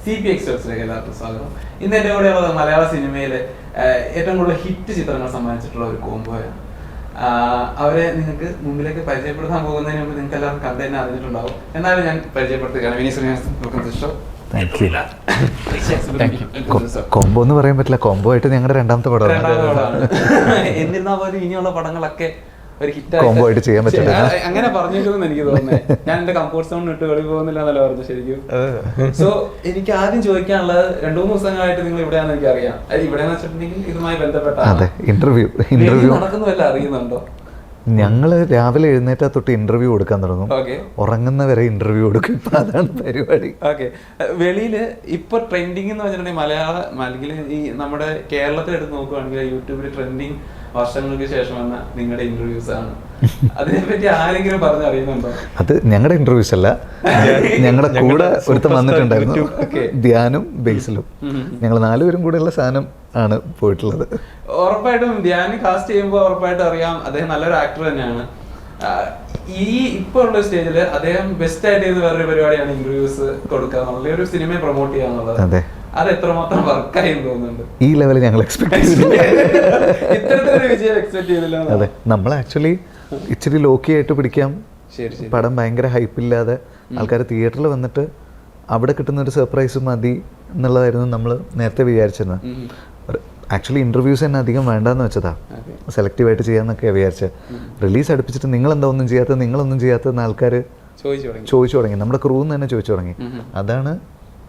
CP Expertsലേക്ക് എല്ലാവർക്കും സ്വാഗതം. ഇന്ന് എൻ്റെ കൂടെയുള്ളത് മലയാള സിനിമയിലെ ഏറ്റവും കൂടുതൽ ഹിറ്റ് ചിത്രങ്ങൾ സമ്മാനിച്ചിട്ടുള്ള ഒരു കോംബോയാണ്. അവരെ നിങ്ങൾക്ക് മുമ്പിലേക്ക് പരിചയപ്പെടുത്താൻ പോകുന്നതിന് മുമ്പ് നിങ്ങൾക്ക് എല്ലാവർക്കും കണ്ടു തന്നെ അറിഞ്ഞിട്ടുണ്ടാവും. എന്നാലും ഞാൻ പരിചയപ്പെടുത്തുകയാണ്. വിനീത് ശ്രീനിവാസൻ, കോംബോ എന്ന് പറയാൻ പറ്റില്ല, കോംബോ ആയിട്ട് ഞങ്ങളുടെ രണ്ടാമത്തെ പടമാണ്. എന്നിരുന്നാൽ പോലും ഇനിയുള്ള പടങ്ങളൊക്കെ ഒരു ഹിറ്റ് കോംബോ ആയിട്ട് ചെയ്യാൻ പറ്റില്ല. അങ്ങനെ പറഞ്ഞിരിക്കുന്നു എനിക്ക് തോന്നുന്നത്. ഞാൻ എന്റെ കംഫോർട്ട് സോൺ ഇട്ട് വെളി പോകുന്നില്ല എന്നല്ല പറഞ്ഞു ശരിക്കും. സോ എനിക്ക് ആദ്യം ചോദിക്കാനുള്ളത്, 2-3 ദിവസങ്ങളായിട്ട് നിങ്ങൾ ഇവിടെയാണെന്ന് എനിക്ക് അറിയാം. ഇവിടെ വെച്ചിട്ടുണ്ടെങ്കിൽ ഇതുമായി ബന്ധപ്പെട്ട ഇന്റർവ്യൂ നടക്കുന്നതല്ല അറിയുന്നുണ്ടോ? ഞങ്ങള് രാവിലെ എഴുന്നേറ്റാ തൊട്ട് ഇന്റർവ്യൂ കൊടുക്കാൻ തുടങ്ങും, ഉറങ്ങുന്നവരെ ഇന്റർവ്യൂ കൊടുക്കും. ഇപ്പൊ അതാണ് പരിപാടി. ഓക്കെ, വെളിയില് ഇപ്പൊ ട്രെൻഡിങ് എന്ന് വെച്ചിട്ടുണ്ടെങ്കിൽ മലയാളം അല്ലെങ്കിൽ ഈ നമ്മുടെ കേരളത്തിൽ എടുത്ത് നോക്കുകയാണെങ്കിൽ യൂട്യൂബിൽ ട്രെൻഡിങ് വർഷങ്ങൾക്ക് ശേഷം വന്ന നിങ്ങളുടെ ഇന്റർവ്യൂസ് ആണ്. അതിനെപ്പറ്റി ആരെങ്കിലും പറഞ്ഞറിയുന്നുണ്ടോ? അത് ഞങ്ങളുടെ ഇന്റർവ്യൂസ് അല്ല, ഞങ്ങളുടെ കൂടെ ഒരുത്തം വന്നിട്ടുണ്ടായിരുന്നു, ധ്യാനും ബേസിലും. ഞങ്ങൾ 4 പേരും കൂടെയുള്ള സാധനം ആണ് പോയിട്ടുള്ളത്. ഉറപ്പായിട്ടും ധ്യാൻ കാസ്റ്റ് ചെയ്യുമ്പോൾ ഉറപ്പായിട്ടും അറിയാം അദ്ദേഹം നല്ലൊരു ആക്ടർ തന്നെയാണ്. ഈ ഇപ്പൊ ഉള്ള സ്റ്റേജില് അദ്ദേഹം ബെസ്റ്റ് ആയിട്ട് ചെയ്ത വേറൊരു പരിപാടിയാണ് ഇന്റർവ്യൂസ് കൊടുക്കുക എന്നുള്ളത്, ഒരു സിനിമയെ പ്രൊമോട്ട് ചെയ്യുക എന്നുള്ളത്. അത് എത്രമാത്രം വർക്കായി തോന്നുന്നുണ്ട്? ഈ ലെവലിൽ ഞങ്ങൾ എക്സ്പെക്ട് ചെയ്തില്ല, ഇത്തരത്തിലൊരു വിജയം എക്സ്പെക്ട് ചെയ്തില്ല. അതെ, നമ്മൾ ആക്ച്വലി ഇച്ചിരി ലോക്കി ആയിട്ട് പിടിക്കാം. പടം ഭയങ്കര ഹൈപ്പില്ലാതെ ആൾക്കാർ തിയേറ്ററിൽ വന്നിട്ട് അവിടെ കിട്ടുന്ന ഒരു സർപ്രൈസ് മതി എന്നുള്ളതായിരുന്നു നമ്മൾ നേരത്തെ വിചാരിച്ചിരുന്നത്. ആക്ച്വലി ഇന്റർവ്യൂസ് തന്നെ അധികം വേണ്ടെന്ന് വെച്ചതാ, സെലക്റ്റീവായിട്ട് ചെയ്യാന്നൊക്കെ വിചാരിച്ചത്. റിലീസ് അടുപ്പിച്ചിട്ട് നിങ്ങളെന്താ ഒന്നും ചെയ്യാത്തത്, നിങ്ങളൊന്നും ചെയ്യാത്തതെന്ന് ആൾക്കാർ ചോദിച്ചു തുടങ്ങി, നമ്മുടെ ക്രൂന്ന് തന്നെ ചോദിച്ചു തുടങ്ങി. അതാണ്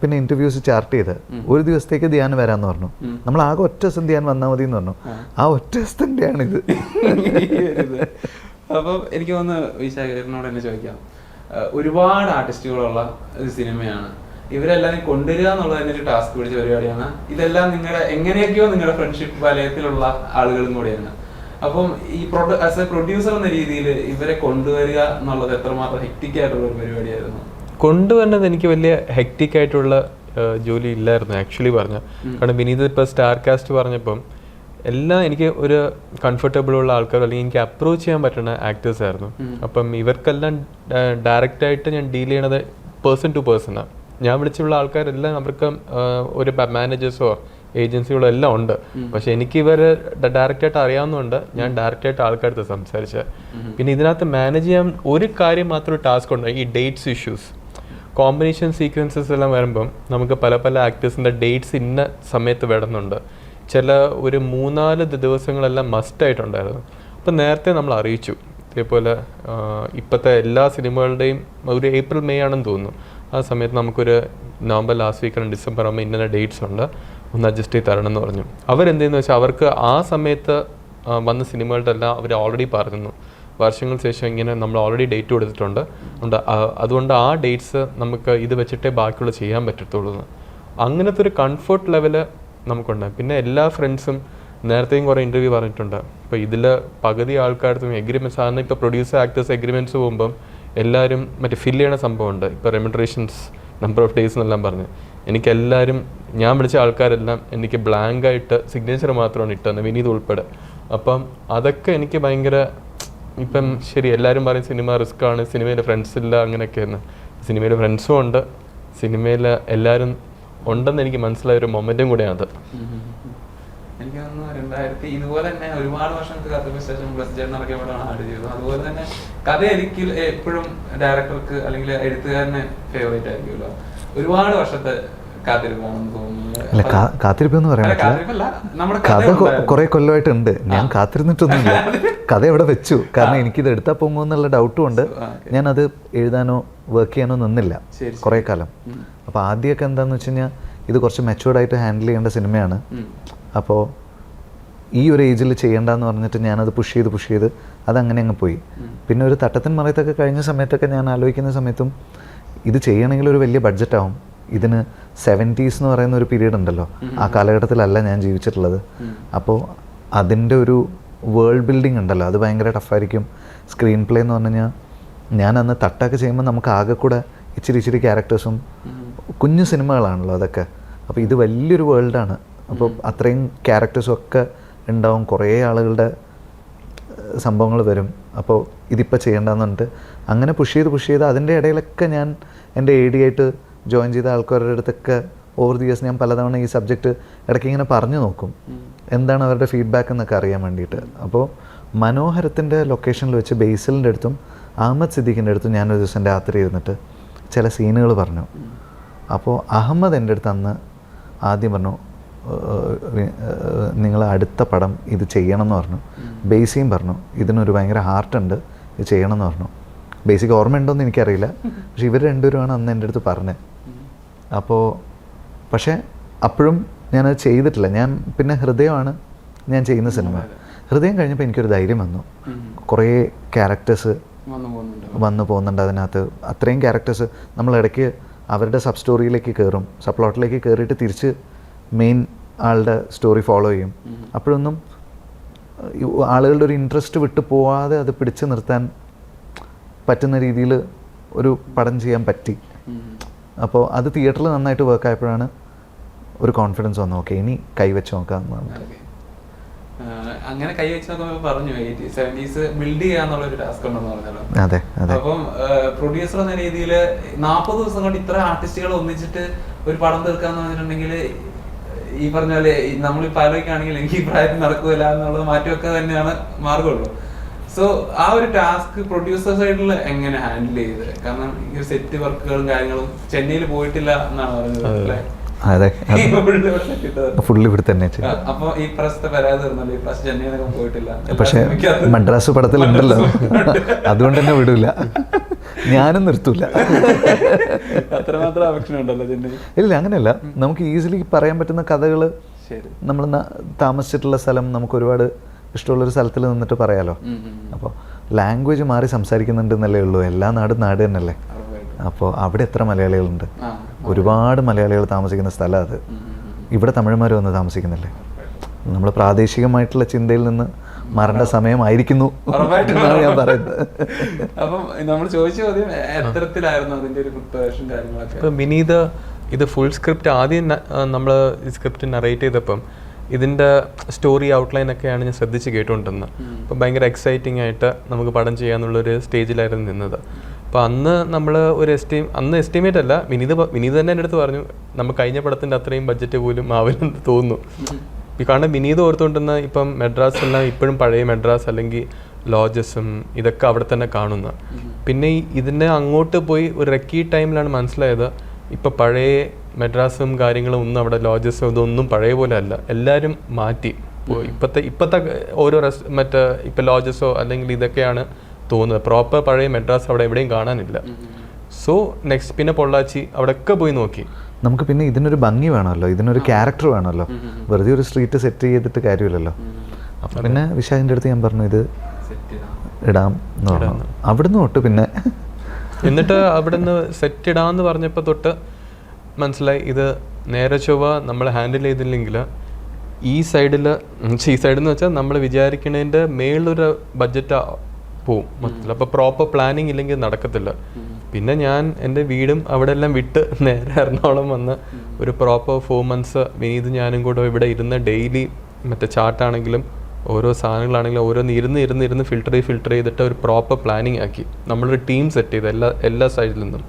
പിന്നെ ഇന്റർവ്യൂസ് ചാർട്ട് ചെയ്ത് ഒരു ദിവസത്തേക്ക് ധ്യാൻ വരാന്ന് പറഞ്ഞു. നമ്മൾ ആകെ ഒറ്റ ദിവസം ധ്യാൻ വന്നാൽ മതി എന്ന് പറഞ്ഞു. ആ ഒറ്റ ദിവസത്തിൻ്റെയാണ് ഇത്. അപ്പം എനിക്ക് തോന്നുന്നു വിശാഖനോട് തന്നെ ചോദിക്കാം, ഒരുപാട് ആർട്ടിസ്റ്റുകളുള്ള ഒരു സിനിമയാണ്, ഇവരെല്ലാം കൊണ്ടുവരിക എന്നുള്ളത് തന്നെ ഒരു ടാസ്ക് പിടിച്ച പരിപാടിയാണ്. ഇതെല്ലാം നിങ്ങളുടെ എങ്ങനെയൊക്കെയോ നിങ്ങളുടെ ഫ്രണ്ട്ഷിപ്പ് വലയത്തിലുള്ള ആളുകളും കൂടെയാണ്. അപ്പം ഈ ആസ് എ പ്രൊഡ്യൂസർ എന്ന രീതിയിൽ ഇവരെ കൊണ്ടുവരിക എന്നുള്ളത് എത്രമാത്രം ഹെക്റ്റിക് ആയിട്ടുള്ള ഒരു പരിപാടിയായിരുന്നു? കൊണ്ടുവരുന്നത് എനിക്ക് വലിയ ഹെക്റ്റിക് ആയിട്ടുള്ള ജോലി ഇല്ലായിരുന്നു ആക്ച്വലി പറഞ്ഞാൽ. കാരണം വിനീത് ഇപ്പോൾ സ്റ്റാർ കാസ്റ്റ് പറഞ്ഞപ്പം എല്ലാം എനിക്ക് ഒരു കംഫർട്ടബിൾ ഉള്ള ആൾക്കാർ അല്ലെങ്കിൽ എനിക്ക് അപ്രോച്ച് ചെയ്യാൻ പറ്റുന്ന ആക്ടേഴ്സ് ആയിരുന്നു. അപ്പം ഇവർക്കെല്ലാം ഡയറക്റ്റായിട്ട് ഞാൻ ഡീൽ ചെയ്യണത് പേഴ്സൺ ടു പേഴ്സണാണ്. ഞാൻ വിളിച്ചുള്ള ആൾക്കാരെല്ലാം അവർക്ക് ഒരു മാനേജേഴ്സോ ഏജൻസികളോ എല്ലാം ഉണ്ട്. പക്ഷെ എനിക്ക് ഇവരെ ഡയറക്റ്റായിട്ട് അറിയാവുന്നതുകൊണ്ട് ഞാൻ ഡയറക്റ്റായിട്ട് ആൾക്കാരടുത്ത് സംസാരിച്ചത്. പിന്നെ ഇതിനകത്ത് മാനേജ് ചെയ്യാൻ ഒരു കാര്യം മാത്രം ടാസ്ക് ഉണ്ട്, ഈ ഡേറ്റ്സ് ഇഷ്യൂസ്. കോമ്പിനേഷൻ സീക്വൻസസ് എല്ലാം വരുമ്പം നമുക്ക് പല പല ആക്ടേഴ്സിൻ്റെ ഡേറ്റ്സ് ഇന്ന സമയത്ത് വിടുന്നുണ്ട്. ചില ഒരു 3-4 ദിവസങ്ങളെല്ലാം മസ്റ്റായിട്ടുണ്ടായിരുന്നു. അപ്പം നേരത്തെ നമ്മൾ അറിയിച്ചു. ഇതേപോലെ ഇപ്പോഴത്തെ എല്ലാ സിനിമകളുടെയും ഒരു ഏപ്രിൽ മെയ് ആണെന്ന് തോന്നുന്നു. ആ സമയത്ത് നമുക്കൊരു നവംബർ ലാസ്റ്റ് വീക്ക് അല്ലെങ്കിൽ ഡിസംബർ ആകുമ്പോൾ ഇന്ന ഡേറ്റ്സ് ഉണ്ട്, ഒന്ന് അഡ്ജസ്റ്റ് ചെയ്ത് തരണം എന്ന് പറഞ്ഞു. അവരെന്തെന്ന് വെച്ചാൽ അവർക്ക് ആ സമയത്ത് വന്ന സിനിമകളുടെ എല്ലാം അവർ ഓൾറെഡി പറഞ്ഞു, വർഷങ്ങൾക്ക് ശേഷം ഇങ്ങനെ നമ്മൾ ഓൾറെഡി ഡേറ്റ് കൊടുത്തിട്ടുണ്ട്, അതുകൊണ്ട് ആ ഡേറ്റ്സ് നമുക്ക് ഇത് വെച്ചിട്ടേ ബാക്കിയുള്ള ചെയ്യാൻ പറ്റത്തുള്ളൂ എന്ന്. അങ്ങനത്തെ ഒരു കംഫർട്ട് ലെവല് നമുക്കുണ്ട്. പിന്നെ എല്ലാ ഫ്രണ്ട്സും നേരത്തെയും കുറേ ഇൻ്റർവ്യൂ പറഞ്ഞിട്ടുണ്ട്. ഇപ്പോൾ ഇതിൽ പകുതി ആൾക്കാർക്കും എഗ്രിമെൻറ്റ്സ് ആണ്. ഇപ്പോൾ പ്രൊഡ്യൂസർ ആക്ടേഴ്സ് എഗ്രിമെൻറ്റ്സ് പോകുമ്പം എല്ലാവരും മറ്റേ ഫില്ല് ചെയ്യണ സംഭവമുണ്ട്. ഇപ്പോൾ റെമ്യൂണറേഷൻസ്, നമ്പർ ഓഫ് ഡേയ്സ് എന്നെല്ലാം പറഞ്ഞ് എനിക്കെല്ലാവരും, ഞാൻ വിളിച്ച ആൾക്കാരെല്ലാം എനിക്ക് ബ്ലാങ്കായിട്ട് സിഗ്നേച്ചർ മാത്രമാണ് ഇട്ടത്, വിനീത് ഉൾപ്പെടെ. അപ്പം അതൊക്കെ എനിക്ക് ഭയങ്കര, ഇപ്പം ശരി എല്ലാവരും പറയും സിനിമ റിസ്ക് ആണ്, സിനിമയിൽ ഫ്രണ്ട്സ് ഇല്ല അങ്ങനെയൊക്കെയെന്ന്. സിനിമയിൽ ഫ്രണ്ട്സും ഉണ്ട്, സിനിമയിൽ എല്ലാവരും ഉണ്ടെന്ന് എനിക്ക് മനസ്സിലായ ഒരു മൊമെൻറ്റും കൂടെയാണ് അത്. എനിക്ക് തോന്നുന്നു 2000 ഇതുപോലെ തന്നെ ഒരുപാട് വർഷങ്ങൾക്ക് കാത്തിരിപ്പിന് ശേഷം ബ്ലസ്ജേട്ടൻ ഇറക്കിയപ്പോഴാണ് ആഡ് ചെയ്തത്. അതുപോലെ തന്നെ കഥ എനിക്ക് എപ്പോഴും ഡയറക്ടർക്ക് അല്ലെങ്കിൽ എഴുത്തുകാരനെ ഫേവറേറ്റ് ആയിരിക്കുമല്ലോ. ഒരുപാട് വർഷത്തെ കാത്തിരിപ്പാണെന്ന് തോന്നുന്നു. കാത്തിരിപ്പ് എന്ന് പറയാൻ കഥ കുറെ കൊല്ലമായിട്ടുണ്ട്. ഞാൻ കാത്തിരുന്നിട്ടൊന്നുമില്ല, കഥ എവിടെ വെച്ചു. കാരണം എനിക്കിത് എടുത്താൽ പോകുമോ എന്നുള്ള ഡൗട്ടും ഉണ്ട്. ഞാനത് എഴുതാനോ വർക്ക് ചെയ്യാനോ നിന്നില്ല കുറേ കാലം. അപ്പോൾ ആദ്യമൊക്കെ എന്താണെന്ന് വെച്ച് കഴിഞ്ഞാൽ ഇത് കുറച്ച് മെച്ചുവേർഡായിട്ട് ഹാൻഡിൽ ചെയ്യേണ്ട സിനിമയാണ്. അപ്പോൾ ഈ ഒരു ഏജിൽ ചെയ്യേണ്ടെന്ന് പറഞ്ഞിട്ട് ഞാനത് പുഷ് ചെയ്ത് അതങ്ങനെ അങ്ങ് പോയി. പിന്നെ ഒരു തട്ടത്തിൻ മറയത്തൊക്കെ കഴിഞ്ഞ സമയത്തൊക്കെ ഞാൻ ആലോചിക്കുന്ന സമയത്തും ഇത് ചെയ്യണമെങ്കിൽ ഒരു വലിയ ബഡ്ജറ്റാവും. ഇതിന് 70s എന്ന് പറയുന്ന ഒരു പീരീഡ് ഉണ്ടല്ലോ, ആ കാലഘട്ടത്തിലല്ല ഞാൻ ജീവിച്ചിട്ടുള്ളത്. അപ്പോൾ അതിൻ്റെ ഒരു വേൾഡ് ബിൽഡിംഗ് ഉണ്ടല്ലോ, അത് ഭയങ്കര ടഫായിരിക്കും. സ്ക്രീൻ പ്ലേ എന്ന് പറഞ്ഞു കഴിഞ്ഞാൽ ഞാൻ അന്ന് തട്ടൊക്കെ ചെയ്യുമ്പോൾ നമുക്ക് ആകെ കൂടെ ഇച്ചിരി ക്യാരക്ടേഴ്സും കുഞ്ഞു സിനിമകളാണല്ലോ അതൊക്കെ. അപ്പോൾ ഇത് വലിയൊരു വേൾഡാണ്. അപ്പോൾ അത്രയും ക്യാരക്ടേഴ്സും ഒക്കെ ഉണ്ടാവും, കുറേ ആളുകളുടെ സംഭവങ്ങൾ വരും. അപ്പോൾ ഇതിപ്പോൾ ചെയ്യേണ്ടതെന്ന് പറഞ്ഞിട്ട് അങ്ങനെ പുഷ് ചെയ്ത് അതിൻ്റെ ഇടയിലൊക്കെ ഞാൻ എൻ്റെ AD ആയിട്ട് ജോയിൻ ചെയ്ത ആൾക്കാരുടെ അടുത്തൊക്കെ ഓവർ ദി ഇയേഴ്സ് ഞാൻ പലതവണ ഈ സബ്ജക്റ്റ് ഇടയ്ക്ക് ഇങ്ങനെ പറഞ്ഞു നോക്കും, എന്താണ് അവരുടെ ഫീഡ്ബാക്ക് എന്നൊക്കെ അറിയാൻ വേണ്ടിയിട്ട്. അപ്പോൾ മനോഹരത്തിൻ്റെ ലൊക്കേഷനിൽ വെച്ച് ബേസിലിൻ്റെ അടുത്തും അഹമ്മദ് സിദ്ദീഖിൻ്റെ അടുത്തും ഞാനൊരു ദിവസം രാത്രി ഇരുന്നിട്ട് ചില സീനുകൾ പറഞ്ഞു. അപ്പോൾ അഹമ്മദ് എൻ്റെ അടുത്ത് അന്ന് ആദ്യം പറഞ്ഞു, നിങ്ങൾ അടുത്ത പടം ഇത് ചെയ്യണം എന്ന് പറഞ്ഞു. ബേസിയും പറഞ്ഞു, ഇതിനൊരു ഭയങ്കര ഹാർട്ടുണ്ട്, ഇത് ചെയ്യണം എന്ന് പറഞ്ഞു. ബേസിക് ഓർമ്മയുണ്ടോയെന്ന് എനിക്കറിയില്ല, പക്ഷെ ഇവർ രണ്ടുപേരുമാണ് അന്ന് എൻ്റെ അടുത്ത് പറഞ്ഞത്. അപ്പോൾ പക്ഷേ അപ്പോഴും ഞാനത് ചെയ്തിട്ടില്ല. ഞാൻ പിന്നെ ഹൃദയമാണ് ഞാൻ ചെയ്യുന്ന സിനിമ. ഹൃദയം കഴിഞ്ഞപ്പോൾ എനിക്കൊരു ധൈര്യം വന്നു. കുറേ ക്യാരക്ടേഴ്സ് വന്നു പോകുന്നുണ്ട് അതിനകത്ത്. അത്രയും ക്യാരക്ടേഴ്സ് നമ്മളിടയ്ക്ക് അവരുടെ സബ് സ്റ്റോറിയിലേക്ക് കയറും, സബ് പ്ലോട്ടിലേക്ക് കയറിയിട്ട് തിരിച്ച് മെയിൻ ആളുടെ സ്റ്റോറി ഫോളോ ചെയ്യും. അപ്പോഴൊന്നും ആളുകളുടെ ഒരു ഇൻട്രസ്റ്റ് വിട്ടു പോവാതെ അത് പിടിച്ചു നിർത്താൻ പറ്റുന്ന രീതിയിൽ ഒരു പടം ചെയ്യാൻ പറ്റി. അപ്പോൾ അത് തിയേറ്ററിൽ നന്നായിട്ട് വർക്ക് ആയപ്പോഴാണ് ഒരു കോൺഫിഡൻസ് വന്നു, ഓക്കെ ഇനി കൈവച്ച് നോക്കാം. അങ്ങനെ കൈവച്ച് നോക്കുമ്പോൾ പറഞ്ഞു 70s ബിൽഡ് ചെയ്യാന്നുള്ളൊരു ടാസ്ക് ഉണ്ടെന്ന് പറഞ്ഞല്ലോ. അതെ അതെ. അപ്പം പ്രൊഡ്യൂസർ എന്ന രീതിയിൽ 40 ദിവസം കൊണ്ട് ഇത്ര ആർട്ടിസ്റ്റുകൾ ഒന്നിച്ചിട്ട് ഒരു പടം തീർക്കാന്ന് പറഞ്ഞിട്ടുണ്ടെങ്കിൽ ഈ പറഞ്ഞ പോലെ നമ്മളിപ്പോൾ ആലോചിക്കുകയാണെങ്കിൽ എനിക്ക് ഈ പ്രായത്തിൽ നടക്കില്ല എന്നുള്ളത് മാറ്റിവെക്കുക തന്നെയാണ് മാർഗമുള്ളൂ. സോ ആ ഒരു ടാസ്ക് പ്രൊഡ്യൂസർ സൈഡിൽ എങ്ങനെ ഹാൻഡിൽ ചെയ്ത്? കാരണം ഈ സെറ്റ് വർക്കുകളും കാര്യങ്ങളും ചെന്നൈയിൽ പോയിട്ടില്ല എന്നാണ് പറഞ്ഞത് അല്ലേ? അതെ, ഫുള്ള് ഇവിടെ തന്നെ. അപ്പൊ ഈ പ്രാവശ്യത്തെ പരാതി തീർന്നല്ലോ, ഈ പ്രാവശ്യം ചെന്നൈയിലൊക്കെ പോയിട്ടില്ല. പക്ഷെ മദ്രാസ് പടത്തിലുണ്ടല്ലോ, അതുകൊണ്ട് തന്നെ വിടൂല, ഞാനും നിർത്തൂല. അത്രമാത്രം അഫെക്ഷൻ ഉണ്ടല്ലോ ചെന്നൈ. ഇല്ല അങ്ങനെയല്ല, നമുക്ക് ഈസിലി പറയാൻ പറ്റുന്ന കഥകൾ, നമ്മൾ താമസിച്ചിട്ടുള്ള സ്ഥലം, നമുക്ക് ഒരുപാട് ഇഷ്ടമുള്ളൊരു സ്ഥലത്തിൽ നിന്നിട്ട് പറയാലോ. അപ്പോൾ ലാംഗ്വേജ് മാറി സംസാരിക്കുന്നുണ്ടെന്നല്ലേ ഉള്ളൂ, എല്ലാ നാടും നാട് തന്നെയല്ലേ. അപ്പോൾ അവിടെ എത്ര മലയാളികളുണ്ട്, ഒരുപാട് മലയാളികൾ താമസിക്കുന്ന സ്ഥലം അത്. ഇവിടെ തമിഴന്മാർ വന്ന് താമസിക്കുന്നില്ലേ. നമ്മൾ പ്രാദേശികമായിട്ടുള്ള ചിന്തയിൽ നിന്ന് മാറേണ്ട സമയമായിരിക്കുന്നു എന്നാണ് ഞാൻ പറയുന്നത്. അപ്പം നമ്മൾ ചോദിച്ച ചോദ്യം എത്തരത്തിലായിരുന്നു അതിന്റെ ഒരു പ്രിപ്പറേഷൻ കാര്യങ്ങളൊക്കെ? ഇപ്പം വിനീത് ഇത് ഫുൾ സ്ക്രിപ്റ്റ് ആദ്യം നമ്മൾ സ്ക്രിപ്റ്റ് നറേറ്റ് ചെയ്തപ്പം ഇതിൻ്റെ സ്റ്റോറി ഔട്ട്ലൈൻ ഒക്കെയാണ് ഞാൻ ശ്രദ്ധിച്ച് കേട്ടുകൊണ്ടിരുന്നത്. അപ്പം ഭയങ്കര എക്സൈറ്റിംഗ് ആയിട്ട് നമുക്ക് പടം ചെയ്യാന്നുള്ളൊരു സ്റ്റേജിലായിരുന്നു നിന്നത്. അപ്പോൾ അന്ന് നമ്മൾ ഒരു എസ്റ്റിമേറ്റ് അല്ല, വിനീത് തന്നെ എൻ്റെ അടുത്ത് പറഞ്ഞു നമ്മൾ കഴിഞ്ഞ പടത്തിൻ്റെ അത്രയും ബഡ്ജറ്റ് പോലും ആവില്ലെന്ന് തോന്നുന്നു. കാരണം വിനീത് ഓർത്തുകൊണ്ടിരുന്ന ഇപ്പം മെഡ്രാസ് എല്ലാം ഇപ്പോഴും പഴയ മെഡ്രാസ് അല്ലെങ്കിൽ ലോഡ്ജസും ഇതൊക്കെ അവിടെ തന്നെ കാണുന്ന. പിന്നെ ഇതിനെ അങ്ങോട്ട് പോയി ഒരു റെക്കി ടൈമിലാണ് മനസ്സിലായത് ഇപ്പം പഴയ മെഡ്രാസും കാര്യങ്ങളും ഒന്നും അവിടെ ലോഡ്ജസും ഇതൊന്നും പഴയ പോലെ അല്ല, എല്ലാവരും മാറ്റി. ഇപ്പോഴത്തെ ഓരോ ഇപ്പം ലോഡ്ജസോ അല്ലെങ്കിൽ ഇതൊക്കെയാണ് തോന്നുന്നത്. പ്രോപ്പർ പഴയ മെഡ്രാസ് അവിടെ എവിടെയും കാണാനില്ല. സോ നെക്സ്റ്റ് പിന്നെ പൊള്ളാച്ചി അവിടെയൊക്കെ പോയി നോക്കി. നമുക്ക് പിന്നെ ഇതിനൊരു ഭംഗി വേണമല്ലോ, ഇതിനൊരു ക്യാരക്ടർ വേണമല്ലോ, വെറുതെ ഒരു സ്ട്രീറ്റ് സെറ്റ് ചെയ്തിട്ട് കാര്യമില്ലല്ലോ. അപ്പം പിന്നെ വിശാഖിൻ്റെ അടുത്ത് ഞാൻ പറഞ്ഞു ഇത് ഇടാം എന്ന് പറഞ്ഞു. അവിടുന്ന് തൊട്ട് പിന്നെ എന്നിട്ട് അവിടുന്ന് സെറ്റ് ഇടാമെന്ന് പറഞ്ഞപ്പോൾ തൊട്ട് മനസ്സിലായി ഇത് നേരെ ചൊവ്വ നമ്മൾ ഹാൻഡിൽ ചെയ്തില്ലെങ്കിൽ ഈ സൈഡിൽ എന്ന് വെച്ചാൽ നമ്മൾ വിചാരിക്കുന്നതിൻ്റെ മേളിലൊരു ബഡ്ജറ്റ് പോവും മൊത്തത്തിൽ. അപ്പോൾ പ്രോപ്പർ പ്ലാനിങ് ഇല്ലെങ്കിൽ നടക്കത്തില്ല. പിന്നെ ഞാൻ എൻ്റെ വീടും അവിടെ എല്ലാം വിട്ട് നേരെ എറണാകുളം വന്ന് ഒരു പ്രോപ്പർ 4 months വിനീത് ഞാനും കൂടെ ഇവിടെ ഇരുന്ന് ഡെയിലി ചാർട്ടാണെങ്കിലും ഓരോ സാധനങ്ങളാണെങ്കിലും ഓരോന്ന് ഇരുന്ന് ഫിൽട്ടർ ചെയ്തിട്ട് ഒരു പ്രോപ്പർ പ്ലാനിങ് ആക്കി നമ്മളൊരു ടീം സെറ്റ് ചെയ്ത് എല്ലാ സൈഡിൽ നിന്നും.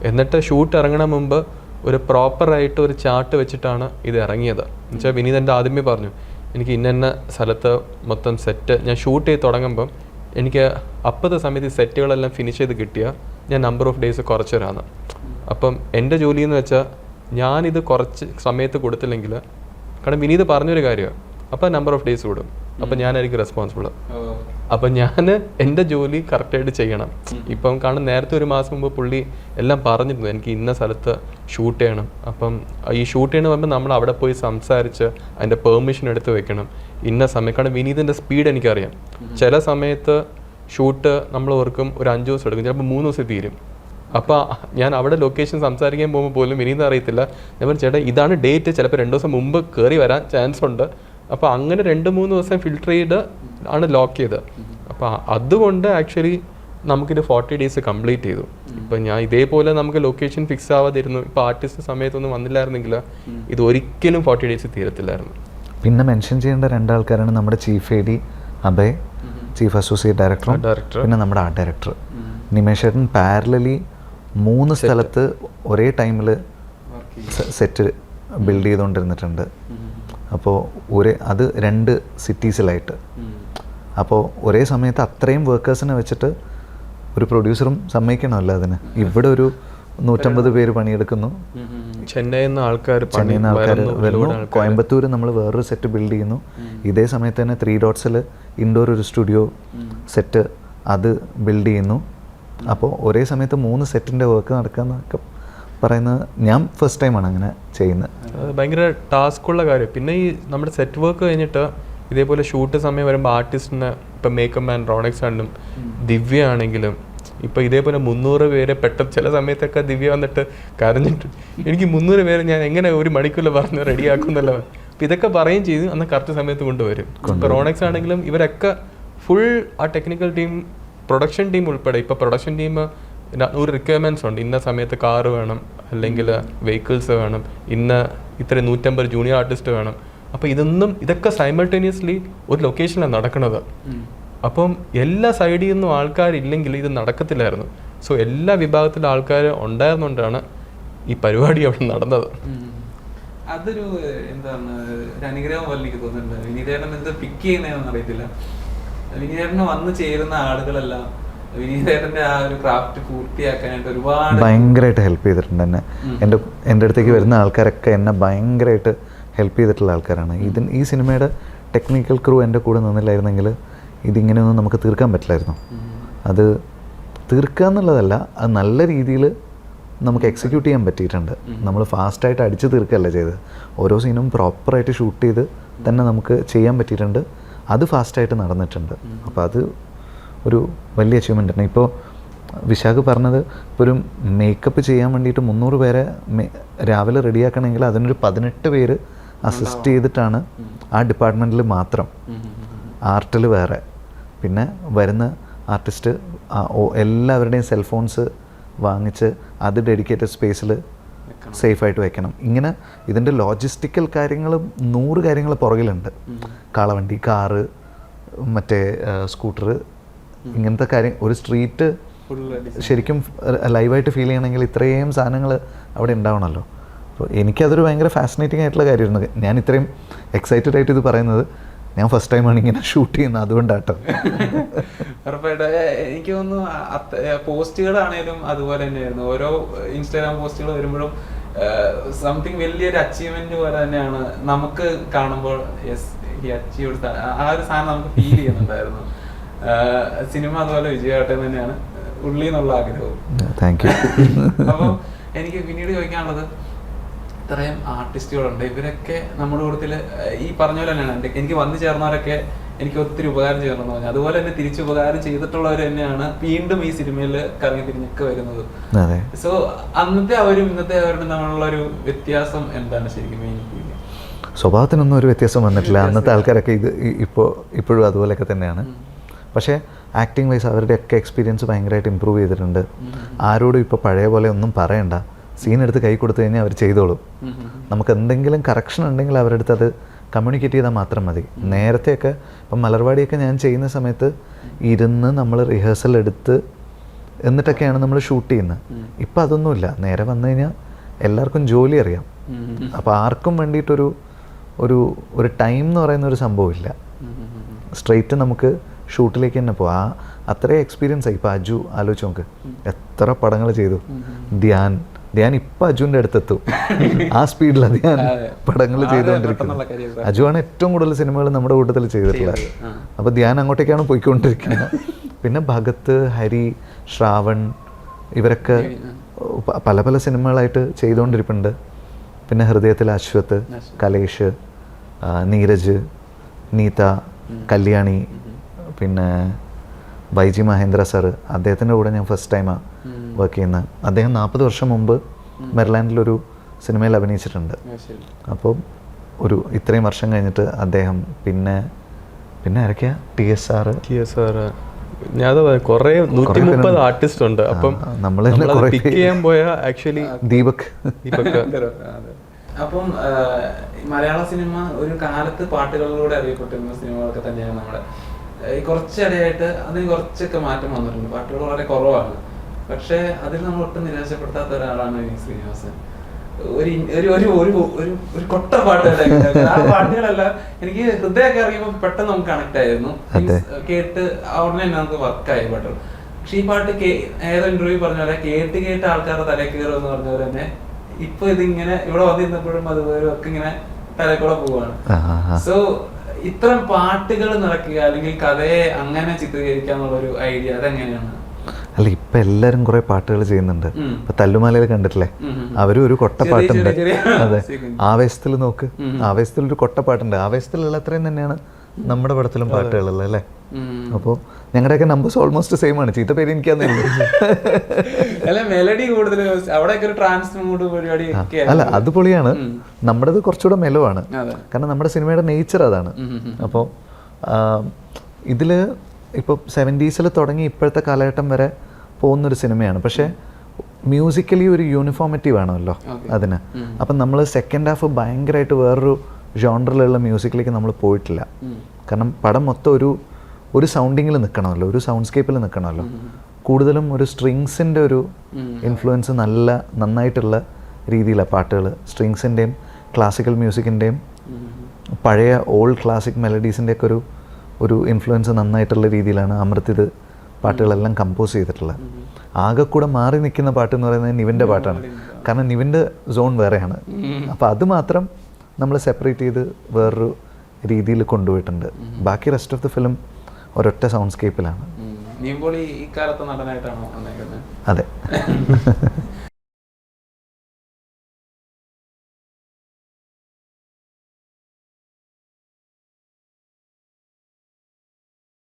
എന്നിട്ട് ഷൂട്ട് ഇറങ്ങണ മുമ്പ് ഒരു പ്രോപ്പറായിട്ട് ഒരു ചാർട്ട് വെച്ചിട്ടാണ് ഇത് ഇറങ്ങിയത്. എന്നുവെച്ചാൽ വിനീത് എൻ്റെ ആദ്യമേ പറഞ്ഞു എനിക്ക് ഇന്ന സ്ഥലത്ത് മൊത്തം സെറ്റ് ഞാൻ ഷൂട്ട് ചെയ്ത് തുടങ്ങുമ്പം എനിക്ക് അപ്പോഴത്തെ സമയത്ത് സെറ്റുകളെല്ലാം ഫിനിഷ് ചെയ്ത് കിട്ടിയാൽ ഞാൻ നമ്പർ ഓഫ് ഡേയ്സ് കുറച്ച് തരാമെന്ന്. അപ്പം എൻ്റെ ജോലി എന്ന് വെച്ചാൽ ഞാനിത് കുറച്ച് സമയത്ത് കൊടുത്തില്ലെങ്കിൽ, കാരണം വിനീത് പറഞ്ഞൊരു കാര്യമാണ്, അപ്പോൾ നമ്പർ ഓഫ് ഡേയ്സ് കൂടും, അപ്പം ഞാനായിരിക്കും റെസ്പോൺസിബിൾ. അപ്പം ഞാൻ എൻ്റെ ജോലി കറക്റ്റായിട്ട് ചെയ്യണം. ഇപ്പം കാരണം നേരത്തെ 1 മാസം മുമ്പ് പുള്ളി എല്ലാം പറഞ്ഞിരുന്നു എനിക്ക് ഇന്ന സ്ഥലത്ത് ഷൂട്ട് ചെയ്യണം. അപ്പം ഈ ഷൂട്ട് ചെയ്യണം പറയുമ്പോൾ നമ്മൾ അവിടെ പോയി സംസാരിച്ച് അതിൻ്റെ പെർമിഷൻ എടുത്ത് വെക്കണം ഇന്ന സമയം. കാരണം വിനീതിൻ്റെ സ്പീഡ് എനിക്കറിയാം. ചില സമയത്ത് ഷൂട്ട് നമ്മൾ ഓർക്കും ഒരു 5 ദിവസം എടുക്കും, ചിലപ്പോൾ 3 ദിവസം തീരും. അപ്പോൾ ഞാൻ അവിടെ ലൊക്കേഷൻ സംസാരിക്കാൻ പോകുമ്പോൾ പോലും വിനീത് അറിയത്തില്ല. ഞാൻ പറഞ്ഞു ചേട്ടാ ഇതാണ് ഡേറ്റ്, ചിലപ്പോൾ 2 ദിവസം മുമ്പ് കയറി വരാൻ ചാൻസ് ഉണ്ട്. അപ്പോൾ അങ്ങനെ 2-3 ദിവസം ഫിൽട്ടർ ചെയ്ത് ആണ് ലോക്ക് ചെയ്തത്. അപ്പോൾ അതുകൊണ്ട് ആക്ച്വലി നമുക്കിത് 40 days കംപ്ലീറ്റ് ചെയ്തു. ഇപ്പം ഞാൻ ഇതേപോലെ നമുക്ക് ലൊക്കേഷൻ ഫിക്സ് ആവാതിരുന്നു, ഇപ്പോൾ ആർട്ടിസ്റ്റ് സമയത്തൊന്നും വന്നില്ലായിരുന്നെങ്കിൽ ഇത് ഒരിക്കലും 40 days തീരത്തില്ലായിരുന്നു. പിന്നെ മെൻഷൻ ചെയ്യേണ്ട 2 ആൾക്കാരാണ് നമ്മുടെ chief A D Abhay, chief associate ഡയറക്ടറും, പിന്നെ നമ്മുടെ ആർട്ട് ഡയറക്ടർ നിമേഷേട്ടൻ. പാരലലി 3 സ്ഥലത്ത് ഒരേ ടൈമിൽ സെറ്റ് ബിൽഡ് ചെയ്തുകൊണ്ടിരുന്നിട്ടുണ്ട്. അപ്പോൾ അത് 2 സിറ്റീസിലായിട്ട്. അപ്പോൾ ഒരേ സമയത്ത് അത്രയും വർക്കേഴ്സിനെ വെച്ചിട്ട് ഒരു പ്രൊഡ്യൂസറും സമ്മതിക്കണമല്ലോ അതിന്. ഇവിടെ ഒരു 150 പേര് പണിയെടുക്കുന്നു, ചെന്നൈയിൽ നിന്ന് ആൾക്കാർ വരുന്നു, കോയമ്പത്തൂർ നമ്മൾ വേറൊരു സെറ്റ് ബിൽഡ് ചെയ്യുന്നു, ഇതേ സമയത്ത് തന്നെ 3 Dotsൽ ഇൻഡോർ ഒരു സ്റ്റുഡിയോ സെറ്റ് അത് ബിൽഡ് ചെയ്യുന്നു. അപ്പോൾ ഒരേ സമയത്ത് 3 സെറ്റിൻ്റെ വർക്ക് നടക്കാന്നൊക്കെ പറയുന്നത് ഞാൻ ഫസ്റ്റ് ടൈമാണ് അങ്ങനെ ചെയ്യുന്നത്. ഭയങ്കര ടാസ്ക്കുള്ള കാര്യം. പിന്നെ ഈ നമ്മുടെ സെറ്റ് വർക്ക് കഴിഞ്ഞിട്ട് ഇതേപോലെ ഷൂട്ട് സമയം വരുമ്പോൾ ആർട്ടിസ്റ്റിന് ഇപ്പം മേക്കപ്പ് മാൻ റോണക്സ് ആണെങ്കിലും ദിവ്യ ആണെങ്കിലും ഇപ്പം ഇതേപോലെ 300 പേരെ പെട്ടെന്ന് ചില സമയത്തൊക്കെ ദിവ്യ വന്നിട്ട് കരഞ്ഞിട്ട് എനിക്ക് 300 പേരെ ഞാൻ എങ്ങനെ ഒരു മണിക്കൂറിൽ പറഞ്ഞ് റെഡിയാക്കുന്നല്ലോ. അപ്പം ഇതൊക്കെ പറയുകയും ചെയ്ത് അന്ന് കറക്റ്റ് സമയത്ത് കൊണ്ടുവരും. ഇപ്പം റോണക്സ് ആണെങ്കിലും ഇവരൊക്കെ ഫുൾ ആ ടെക്നിക്കൽ ടീം, പ്രൊഡക്ഷൻ ടീം ഉൾപ്പെടെ. ഇപ്പോൾ പ്രൊഡക്ഷൻ ടീം ഒരു റിക്വയർമെൻറ്റ്സ് ഉണ്ട്, ഇന്ന സമയത്ത് കാറ് വേണം, അല്ലെങ്കിൽ വെഹിക്കിൾസ് വേണം, ഇത്ര 150 ജൂനിയർ ആർട്ടിസ്റ്റ് വേണം. അപ്പോൾ ഇതൊക്കെ സൈമൾട്ടേനിയസ്ലി ഒരു ലൊക്കേഷനിലാണ് നടക്കുന്നത്. അപ്പം എല്ലാ സൈഡിൽ നിന്നും ആൾക്കാരില്ലെങ്കിൽ ഇത് നടക്കത്തില്ലായിരുന്നു. സോ എല്ലാ വിഭാഗത്തിലെ ആൾക്കാർ ഉണ്ടായിരുന്നുകൊണ്ടാണ് ഈ പരിപാടി അവിടെ നടന്നത്. അതൊരു എന്താണ് ഒരു അനുഗ്രഹം പോലെ എനിക്ക് തോന്നുന്നുണ്ട്. വിനീതേട്ടൻ എന്ത് പിക്ക് ചെയ്യുന്നതെന്ന് അറിയത്തില്ല. വിനീതേട്ടന് വന്ന് ചേരുന്ന ആളുകളെല്ലാം വിനീതേട്ടന്റെ ആ ഒരു ക്രാഫ്റ്റ് പൂർത്തിയാക്കാനായിട്ട് ഒരുപാട് ഭയങ്കരമായിട്ട് ഹെൽപ്പ് ചെയ്തിട്ടുണ്ട് എന്നെ. എൻ്റെ അടുത്തേക്ക് വരുന്ന ആൾക്കാരൊക്കെ എന്നെ ഭയങ്കരമായിട്ട് ഹെൽപ്പ് ചെയ്തിട്ടുള്ള ആൾക്കാരാണ്. ഈ സിനിമയുടെ ടെക്നിക്കൽ ക്രൂ എൻ്റെ കൂടെ നിന്നില്ലായിരുന്നെങ്കിൽ ഇതിങ്ങനെയൊന്നും നമുക്ക് തീർക്കാൻ പറ്റില്ലായിരുന്നു. അത് തീർക്കുക എന്നുള്ളതല്ല, അത് നല്ല രീതിയിൽ നമുക്ക് എക്സിക്യൂട്ട് ചെയ്യാൻ പറ്റിയിട്ടുണ്ട്. നമ്മൾ ഫാസ്റ്റായിട്ട് അടിച്ച് തീർക്കുകയല്ല ചെയ്തത്. ഓരോ സീനും പ്രോപ്പറായിട്ട് ഷൂട്ട് ചെയ്ത് തന്നെ നമുക്ക് ചെയ്യാൻ പറ്റിയിട്ടുണ്ട്. അത് ഫാസ്റ്റായിട്ട് നടന്നിട്ടുണ്ട്. അപ്പോൾ അത് ഒരു വലിയ അച്ചീവ്മെൻ്റ് ആണ്. ഇപ്പോൾ വിശാഖ് പറഞ്ഞത്, ഇപ്പോൾ ഒരു മേക്കപ്പ് ചെയ്യാൻ വേണ്ടിയിട്ട് 300 പേരെ രാവിലെ റെഡിയാക്കണമെങ്കിൽ അതിനൊരു 18 പേര് അസിസ്റ്റ് ചെയ്തിട്ടാണ് ആ ഡിപ്പാർട്ട്മെൻറ്റിൽ മാത്രം. ആർട്ടിൽ വേറെ, പിന്നെ വരുന്ന ആർട്ടിസ്റ്റ് എല്ലാവരുടെയും സെൽഫോൺസ് വാങ്ങിച്ച് അത് ഡെഡിക്കേറ്റഡ് സ്പേസിൽ സേഫായിട്ട് വെക്കണം. ഇങ്ങനെ ഇതിൻ്റെ ലോജിസ്റ്റിക്കൽ കാര്യങ്ങൾ 100 കാര്യങ്ങൾ പുറകിലുണ്ട്. കാളവണ്ടി, കാറ്, മറ്റേ സ്കൂട്ടർ, ഇങ്ങനത്തെ കാര്യം. ഒരു സ്ട്രീറ്റ് ശരിക്കും ലൈവായിട്ട് ഫീൽ ചെയ്യണമെങ്കിൽ ഇത്രയും സാധനങ്ങൾ അവിടെ ഉണ്ടാവണമല്ലോ. അപ്പോൾ എനിക്കതൊരു ഭയങ്കര ഫാസിനേറ്റിംഗ് ആയിട്ടുള്ള കാര്യമായിരുന്നു. ഞാൻ ഇത്രയും എക്സൈറ്റഡ് ആയിട്ട് ഇത് പറയുന്നത് ഞാൻ ഫസ്റ്റ് ടൈമാണ് ഇങ്ങനെ ഷൂട്ട് ചെയ്യുന്നത്, അതുകൊണ്ടാട്ടോ. ഉറപ്പായിട്ട് എനിക്ക് തോന്നുന്നു പോസ്റ്റുകളാണേലും അതുപോലെ തന്നെയായിരുന്നു. ഓരോ ഇൻസ്റ്റാഗ്രാം പോസ്റ്റുകൾ വരുമ്പോഴും സംതിങ് വലിയൊരു അച്ചീവ്മെന്റ് പോലെ തന്നെയാണ് നമുക്ക് കാണുമ്പോൾ. യെസ്, ഈ അച്ചീവ് ആ ഒരു സാധനം നമുക്ക് ഫീൽ ചെയ്യുന്നുണ്ടായിരുന്നു. സിനിമ അതുപോലെ വിജയമാട്ടെ തന്നെയാണ് ഉള്ളി എന്നുള്ള ആഗ്രഹവും. Thank you. അപ്പം എനിക്ക് പിന്നീട് ചോദിക്കാനുള്ളത്, ഇത്രയും ആർട്ടിസ്റ്റുകളുണ്ട്, ഇവരൊക്കെ നമ്മുടെ കൂട്ടത്തിൽ ഈ പറഞ്ഞ പോലെ തന്നെയാണ്. എനിക്ക് വന്നു ചേർന്നവരൊക്കെ എനിക്ക് ഒത്തിരി ഉപകാരം ചെയ്യണമെന്ന് പറഞ്ഞു. അതുപോലെ തന്നെ തിരിച്ച് ഉപകാരം ചെയ്തിട്ടുള്ളവർ തന്നെയാണ് വീണ്ടും ഈ സിനിമയിൽ കറങ്ങി തിരിഞ്ഞൊക്കെ വരുന്നത്. സോ അന്നത്തെ അവരും ഇന്നത്തെ അവരുടെ തമ്മിലുള്ള ഒരു വ്യത്യാസം എന്താണ് ശരിക്കും? സ്വഭാവത്തിനൊന്നും ഒരു വ്യത്യാസം വന്നിട്ടില്ല. അന്നത്തെ ആൾക്കാരൊക്കെ ഇപ്പോഴും അതുപോലെയൊക്കെ തന്നെയാണ്. പക്ഷേ ആക്ടിങ് വൈസ് അവരുടെയൊക്കെ എക്സ്പീരിയൻസ് ഭയങ്കരമായിട്ട് ഇമ്പ്രൂവ് ചെയ്തിട്ടുണ്ട്. ആരോടും ഇപ്പോൾ പഴയ പോലെ ഒന്നും പറയണ്ട, സീൻ എടുത്ത് കൈ കൊടുത്തു കഴിഞ്ഞാൽ അവർ ചെയ്തോളും. നമുക്ക് എന്തെങ്കിലും കറക്ഷൻ ഉണ്ടെങ്കിൽ അവരുടെ അടുത്ത് അത് കമ്മ്യൂണിക്കേറ്റ് ചെയ്താൽ മാത്രം മതി. നേരത്തെയൊക്കെ ഇപ്പം മലർവാടിയൊക്കെ ഞാൻ ചെയ്യുന്ന സമയത്ത് ഇരുന്ന് നമ്മൾ റിഹേഴ്സൽ എടുത്ത് എന്നിട്ടൊക്കെയാണ് നമ്മൾ ഷൂട്ട് ചെയ്യുന്നത്. ഇപ്പം അതൊന്നുമില്ല. നേരെ വന്നു കഴിഞ്ഞാൽ എല്ലാവർക്കും ജോലി അറിയാം. അപ്പോൾ ആർക്കും വേണ്ടിയിട്ടൊരു ഒരു ടൈം എന്ന് പറയുന്ന ഒരു സംഭവമില്ല. സ്ട്രെയിറ്റ് നമുക്ക് ഷൂട്ടിലേക്ക് തന്നെ പോവാം. അത്രയും എക്സ്പീരിയൻസ് ആയി. ഇപ്പോൾ അജു ആലോചിച്ച് നോക്ക്, എത്ര പടങ്ങൾ ചെയ്തു. ധ്യാൻ ഇപ്പം അജുവിൻ്റെ അടുത്തെത്തും. ആ സ്പീഡിലാണ് ധ്യാൻ പടങ്ങൾ ചെയ്തുകൊണ്ടിരിക്കുന്നത്. അജുവാണ് ഏറ്റവും കൂടുതൽ സിനിമകൾ നമ്മുടെ കൂട്ടത്തിൽ ചെയ്തിട്ടുള്ളത്. അപ്പോൾ ധ്യാൻ അങ്ങോട്ടേക്കാണ് പോയിക്കൊണ്ടിരിക്കുന്നത്. പിന്നെ ഭഗത്, ഹരി, ശ്രാവൺ ഇവരൊക്കെ പല പല സിനിമകളായിട്ട് ചെയ്തുകൊണ്ടിരിപ്പുണ്ട്. പിന്നെ ഹൃദയത്തിൽ അശ്വത്ത്, കലേഷ്, നീരജ്, നീത, കല്യാണി, പിന്നെ ബൈജി മഹേന്ദ്ര സാറ്, അദ്ദേഹത്തിൻ്റെ കൂടെ ഞാൻ ഫസ്റ്റ് ടൈമാണ് വർക്ക് ചെയ്യുന്നത്. അദ്ദേഹം 40 വർഷം മുമ്പ് മെർലാൻഡിലൊരു സിനിമയിൽ അഭിനയിച്ചിട്ടുണ്ട്. അപ്പോൾ ഇത്രയും വർഷം കഴിഞ്ഞിട്ട് അദ്ദേഹം, പിന്നെ ആരൊക്കെയാ, TSR, ഞാൻ കുറേ 130 ആർട്ടിസ്റ്റ് ഉണ്ട്. അപ്പം നമ്മൾ പിക്ക് ചെയ്യാൻ പോയ ആക്ച്വലി ദീപക്. അപ്പം മലയാള സിനിമ ഒരു കാലത്ത് പാട്ടുകളിലൂടെ അറിയപ്പെട്ടിരുന്ന സിനിമകളൊക്കെ തന്നെയാണ് നമ്മുടെ. കുറച്ചിടെയായിട്ട് അതിന് കുറച്ചൊക്കെ മാറ്റം വന്നിട്ടുണ്ട്. പാട്ടുകൾ വളരെ കുറവാണ്. പക്ഷേ അതിൽ നമ്മൾ ഒട്ടും നിരാശപ്പെടുത്താത്ത ഒരാളാണ് വിനീത് ശ്രീനിവാസൻ. ഒരു ഒരു ഒരു ഒരു ഒരു ഒരു കൊട്ട പാട്ടുകൾ ആ പാട്ടുകളെല്ലാം എനിക്ക് ഹൃദയമൊക്കെ ഇറങ്ങിയപ്പോൾ പെട്ടെന്ന് നമുക്ക് കണക്ട് ആയിരുന്നു. കേട്ട് ഉടനെ തന്നെ നമുക്ക് വർക്കായി പാട്ടുകൾ. പക്ഷെ ഈ പാട്ട് ഏതോ ഇന്റർവ്യൂ പറഞ്ഞ പോലെ കേട്ട് കേട്ട് ആൾക്കാരുടെ തലയിൽ കയറും എന്ന് പറഞ്ഞ പോലെ തന്നെ ഇപ്പൊ ഇതിങ്ങനെ ഇവിടെ വന്നിരുന്നപ്പോഴും അതുപോലെ ഒക്കെ ഇങ്ങനെ തലക്കൂടെ പോവാണ്. സോ ഇത്തരം പാട്ടുകൾ നടക്കുക അല്ലെങ്കിൽ കഥയെ അങ്ങനെ ചിത്രീകരിക്കുക എന്നുള്ള ഒരു ഐഡിയ അതെങ്ങനെയാണ്? അല്ല, ഇപ്പൊ എല്ലാരും കുറെ പാട്ടുകൾ ചെയ്യുന്നുണ്ട്. ഇപ്പൊ തല്ലുമാലയിൽ കണ്ടിട്ടില്ലേ, അവരും ഒരു കൊട്ടപ്പാട്ടുണ്ട്. അതെ, ആവേശത്തിൽ നോക്ക്, ആവേശത്തിൽ ഒരു കൊട്ടപ്പാട്ടുണ്ട്. ആവേശത്തിലുള്ള അത്രയും തന്നെയാണ് നമ്മുടെ പടത്തിലും പാട്ടുകളുള്ളത് അല്ലേ. അപ്പോൾ ഞങ്ങളുടെയൊക്കെ നമ്പേഴ്സ് ഓൾമോസ്റ്റ് സെയിം ആണ്. ചീത്ത പേര് അല്ല, അത് പൊളിയാണ്. നമ്മുടേത് കുറച്ചുകൂടെ മെലോ ആണ്, കാരണം നമ്മുടെ സിനിമയുടെ നേച്ചർ അതാണ്. അപ്പോൾ ഇതില് ഇപ്പോൾ 70s തുടങ്ങി ഇപ്പോഴത്തെ കാലഘട്ടം വരെ പോകുന്നൊരു സിനിമയാണ്. പക്ഷേ മ്യൂസിക്കലി ഒരു യൂണിഫോമിറ്റി വേണമല്ലോ അതിന്. അപ്പം നമ്മൾ സെക്കൻഡ് ഹാഫ് ഭയങ്കരമായിട്ട് വേറൊരു ജോണറിലുള്ള മ്യൂസിക്കിലേക്ക് നമ്മൾ പോയിട്ടില്ല. കാരണം പടം മൊത്തം ഒരു സൗണ്ടിങ്ങിൽ നിൽക്കണമല്ലോ, ഒരു സൗണ്ട് സ്കേപ്പിൽ നിൽക്കണമല്ലോ. കൂടുതലും ഒരു സ്ട്രിങ്സിൻ്റെ ഒരു ഇൻഫ്ലുവൻസ് നന്നായിട്ടുള്ള രീതിയിലാണ് പാട്ടുകൾ. സ്ട്രിങ്സിൻ്റെയും ക്ലാസിക്കൽ മ്യൂസിക്കിൻ്റെയും പഴയ ഓൾഡ് ക്ലാസിക് മെലഡീസിൻ്റെയൊക്കെ ഒരു ഇൻഫ്ലുവൻസ് നന്നായിട്ടുള്ള രീതിയിലാണ് അമൃത് ഇത് പാട്ടുകളെല്ലാം കമ്പോസ് ചെയ്തിട്ടുള്ളത്. ആകെ കൂടെ മാറി നിൽക്കുന്ന പാട്ട് എന്ന് പറയുന്നത് നിവിൻ്റെ പാട്ടാണ്. കാരണം നിവിൻ്റെ സോൺ വേറെയാണ്. അപ്പോൾ അത് മാത്രം നമ്മൾ സെപ്പറേറ്റ് ചെയ്ത് വേറൊരു രീതിയിൽ കൊണ്ടുപോയിട്ടുണ്ട്. ബാക്കി റെസ്റ്റ് ഓഫ് ദ ഫിലിം ഒരൊറ്റ സൗണ്ട് സ്കേപ്പിലാണ്. ഈ കാലത്തെ നടനായിട്ടാണോ? അതെ.